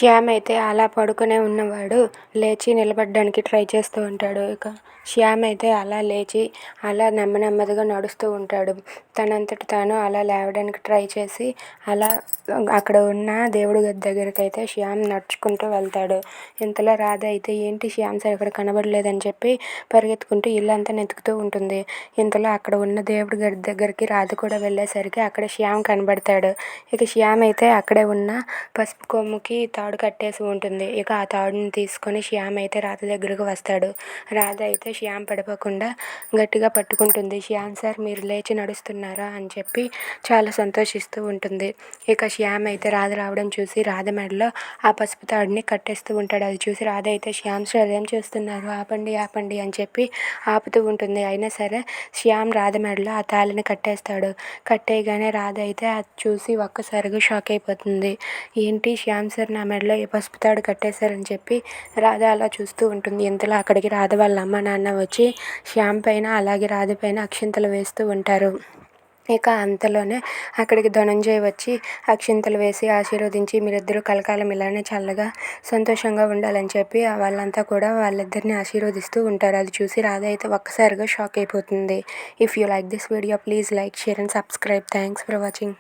శ్యామ్ అయితే అలా పడుకునే ఉన్నవాడు లేచి నిలబడడానికి ట్రై చేస్తూ ఉంటాడు. ఇక శ్యామ్ అయితే అలా లేచి అలా నెమ్మదిగా నడుస్తూ ఉంటాడు. తనంతట తాను అలా లేవడానికి ట్రై చేసి అలా అక్కడ ఉన్న దేవుడి గది దగ్గరకైతే శ్యామ్ నడుచుకుంటూ వెళ్తాడు. ఇంతలో రాధ అయితే ఏంటి శ్యామ్ సార్ ఇక్కడ కనబడలేదని చెప్పి పరిగెత్తుకుంటూ ఇల్లంతా వెతుకుతూ ఉంటుంది. ఇంతలో అక్కడ ఉన్న దేవుడి గది దగ్గరికి రాధ కూడా వెళ్ళేసరికి అక్కడ శ్యామ్ కనబడతాడు. ఇక శ్యామ్ అయితే అక్కడే ఉన్న పసుపు కొమ్ముకి తాడు కట్టేసి ఉంటుంది. ఇక ఆ తాడుని తీసుకొని శ్యామ్ అయితే రాధ దగ్గరకు వస్తాడు. రాధ అయితే శ్యామ్ పడిపోకుండా గట్టిగా పట్టుకుంటుంది. శ్యామ్ సార్ మీరు లేచి నడుస్తున్నారా అని చెప్పి చాలా సంతోషిస్తూ ఉంటుంది. ఇక శ్యామ్ అయితే రాధ రావడం చూసి రాధ మెడలో ఆ పసుపు తాడుని కట్టేస్తూ ఉంటాడు. అది చూసి రాధ అయితే శ్యామ్ సార్ ఏం చేస్తున్నారు, ఆపండి ఆపండి అని చెప్పి ఆపుతూ ఉంటుంది. అయినా సరే శ్యామ్ రాధ మెడలో ఆ తాళిని కట్టేస్తాడు. కట్టేయగానే రాధ అయితే అది చూసి ఒక్కసారిగా షాక్ అయిపోతుంది. ఏంటి శ్యామ్ సార్ నా మెడలో ఏ పసుపు తాడు కట్టేశారని చెప్పి రాధ అలా చూస్తూ ఉంటుంది. ఇంతలో అక్కడికి రాధ వాళ్ళ అమ్మ నాన్న వచ్చి శ్యామ్ పైన అలాగే రాధ పైన అక్షింతలు వేస్తూ ఉంటారు. ఇక అంతలోనే అక్కడికి ధనంజయ్ వచ్చి అక్షింతలు వేసి ఆశీర్వదించి మీరిద్దరూ కలకాలం ఇలానే చల్లగా సంతోషంగా ఉండాలని చెప్పి వాళ్ళంతా కూడా వాళ్ళిద్దరిని ఆశీర్వదిస్తూ ఉంటారు. అది చూసి రాధ అయితే ఒక్కసారిగా షాక్ అయిపోతుంది. If you like this video please like, share and subscribe. Thanks for watching.